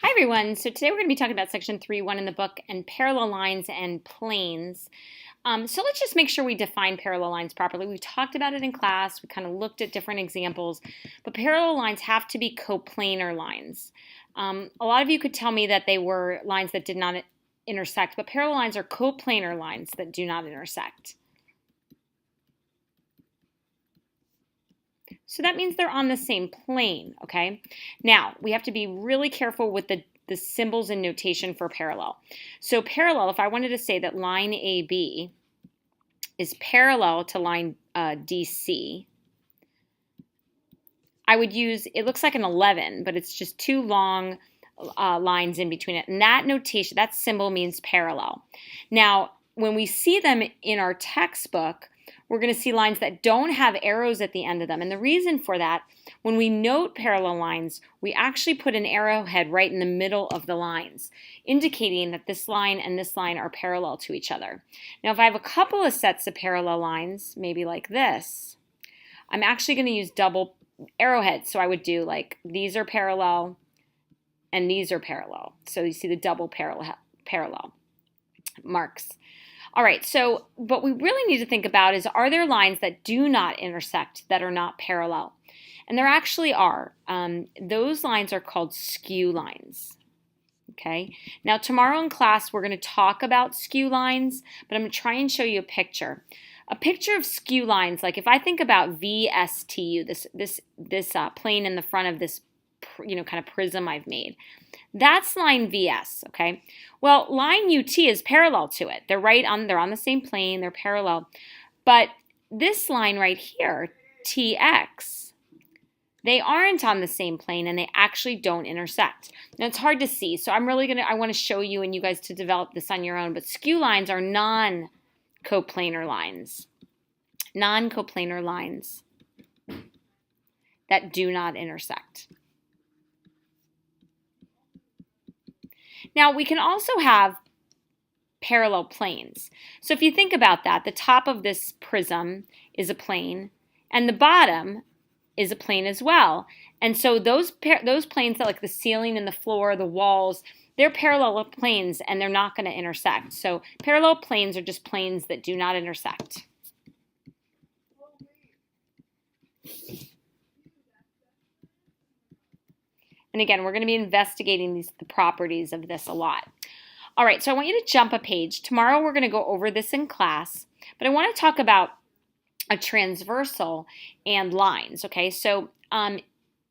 Hi everyone, so today we're going to be talking about section 3.1 in the book and parallel lines and planes. So let's just make sure we define parallel lines properly. We talked about it in class, we kind of looked at different examples, but parallel lines have to be coplanar lines. A lot of you could tell me that they were lines that did not intersect, but parallel lines are coplanar lines that do not intersect. So that means they're on the same plane, okay? Now, we have to be really careful with the symbols and notation for parallel. So parallel, if I wanted to say that line AB is parallel to line DC, I would use, it looks like an 11, but it's just two long lines in between it. And that notation, that symbol means parallel. Now, when we see them in our textbook, we're going to see lines that don't have arrows at the end of them. And the reason for that, when we note parallel lines, we actually put an arrowhead right in the middle of the lines, indicating that this line and this line are parallel to each other. Now, if I have a couple of sets of parallel lines, maybe like this, I'm actually going to use double arrowheads. So I would do like these are parallel and these are parallel. So you see the double parallel marks. All right, so what we really need to think about is, are there lines that do not intersect, that are not parallel? And there actually are. Those lines are called skew lines. Okay, now tomorrow in class we're going to talk about skew lines, but I'm going to try and show you a picture. A picture of skew lines, like if I think about VSTU, this plane in the front of this kind of prism I've made. That's line VS, okay? Well, line UT is parallel to it. They're on the same plane, they're parallel. But this line right here, TX, they aren't on the same plane and they actually don't intersect. Now it's hard to see, so I want to show you and you guys to develop this on your own, but skew lines are non-coplanar lines. Non-coplanar lines that do not intersect. Now, we can also have parallel planes. So if you think about that, the top of this prism is a plane, and the bottom is a plane as well. And so those planes that like the ceiling and the floor, the walls, they're parallel planes, and they're not going to intersect. So parallel planes are just planes that do not intersect. And again, we're going to be investigating the properties of this a lot. All right, so I want you to jump a page. Tomorrow we're going to go over this in class, but I want to talk about a transversal and lines, okay? So the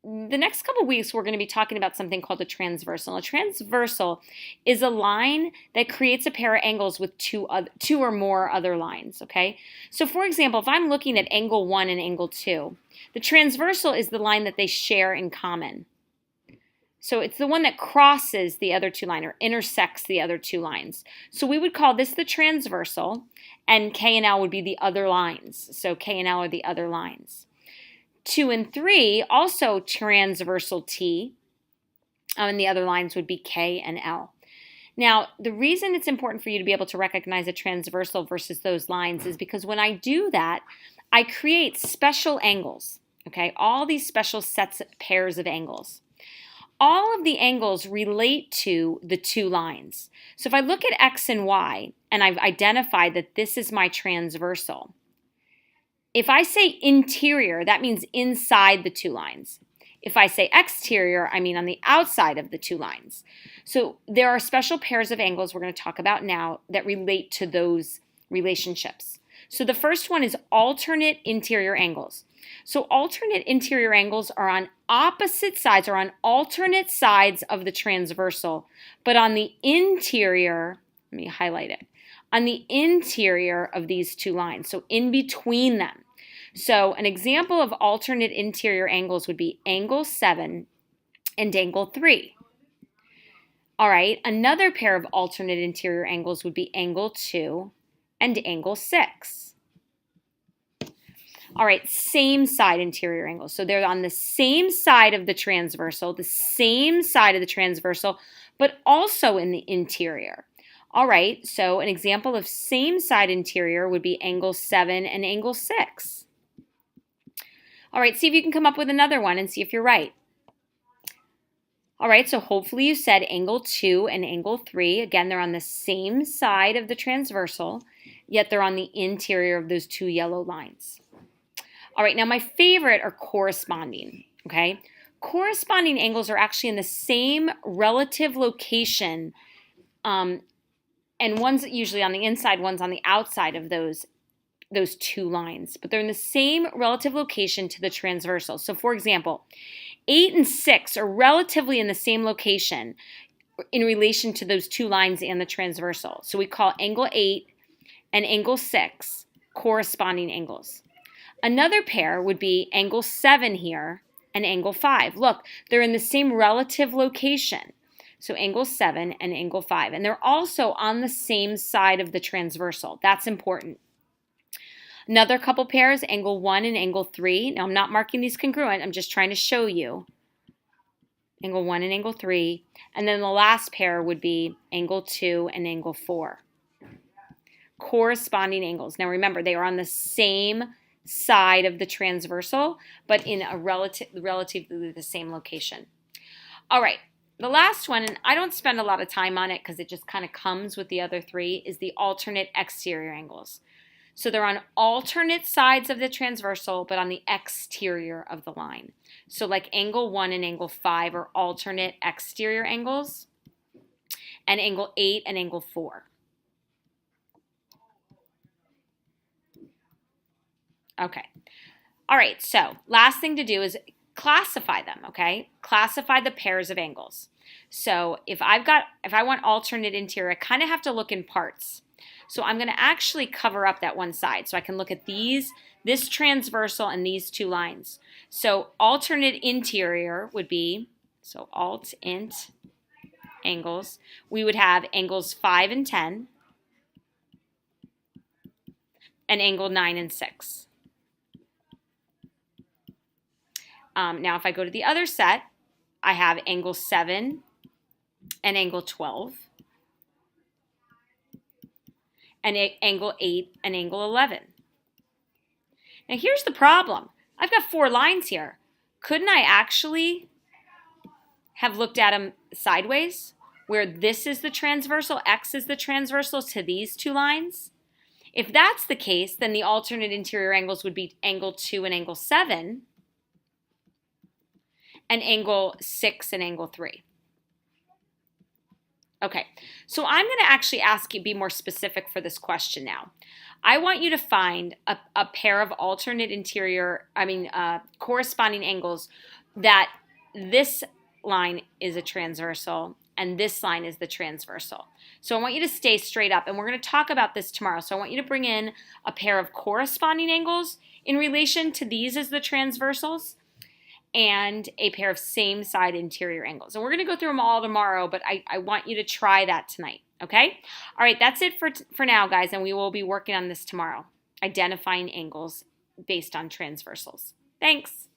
next couple of weeks we're going to be talking about something called a transversal. A transversal is a line that creates a pair of angles with two or more other lines, okay? So for example, if I'm looking at angle 1 and angle 2, the transversal is the line that they share in common. So it's the one that crosses the other two lines or intersects the other two lines. So we would call this the transversal, and K and L would be the other lines. So K and L are the other lines. 2 and 3, also transversal T, and the other lines would be K and L. Now, the reason it's important for you to be able to recognize a transversal versus those lines is because when I do that, I create special angles, okay? All these special pairs of angles. All of the angles relate to the two lines. So if I look at X and Y, and I've identified that this is my transversal, if I say interior, that means inside the two lines. If I say exterior, I mean on the outside of the two lines. So there are special pairs of angles we're going to talk about now that relate to those relationships. So the first one is alternate interior angles. So alternate interior angles are on opposite sides or on alternate sides of the transversal, but on the interior, let me highlight it, on the interior of these two lines, so in between them. So an example of alternate interior angles would be angle 7 and angle 3. All right, another pair of alternate interior angles would be angle 2 and angle 6. All right, same side interior angles. So they're on the same side of the transversal, but also in the interior. All right, so an example of same side interior would be angle 7 and angle 6. All right, see if you can come up with another one and see if you're right. All right, so hopefully you said angle 2 and angle 3. Again, they're on the same side of the transversal, yet they're on the interior of those two yellow lines. All right, now my favorite are corresponding, okay? Corresponding angles are actually in the same relative location, and one's usually on the inside, one's on the outside of those two lines, but they're in the same relative location to the transversal. So for example, 8 and 6 are relatively in the same location in relation to those two lines and the transversal. So we call angle 8 and angle 6 corresponding angles. Another pair would be angle 7 here and angle 5. Look, they're in the same relative location. So angle 7 and angle 5. And they're also on the same side of the transversal. That's important. Another couple pairs, angle 1 and angle 3. Now I'm not marking these congruent. I'm just trying to show you. Angle 1 and angle 3. And then the last pair would be angle 2 and angle 4. Corresponding angles. Now remember, they are on the same side of the transversal, but in a relatively the same location. All right, the last one, and I don't spend a lot of time on it because it just kind of comes with the other three, is the alternate exterior angles. So they're on alternate sides of the transversal, but on the exterior of the line. So like angle 1 and angle 5 are alternate exterior angles, and angle 8 and angle 4. Okay. All right, so last thing to do is classify them, okay? Classify the pairs of angles. So if I want alternate interior, I kind of have to look in parts. So I'm going to actually cover up that one side. So I can look at this transversal and these two lines. So alternate interior would be, so alt int angles. We would have angles 5 and 10 and angle 9 and 6. Now if I go to the other set, I have angle 7 and angle 12. And angle 8 and angle 11. Now here's the problem. I've got 4 lines here. Couldn't I actually have looked at them sideways, where this is the transversal, X is the transversal to these two lines? If that's the case, then the alternate interior angles would be angle 2 and angle 7, and angle 6 and angle 3. Okay, so I'm going to actually ask you to be more specific for this question now. I want you to find a pair of alternate corresponding angles that this line is a transversal and this line is the transversal. So I want you to stay straight up, and we're going to talk about this tomorrow. So I want you to bring in a pair of corresponding angles in relation to these as the transversals, and a pair of same side interior angles. And we're going to go through them all tomorrow, but I want you to try that tonight, okay? All right, that's it for now, guys, and we will be working on this tomorrow, identifying angles based on transversals. Thanks.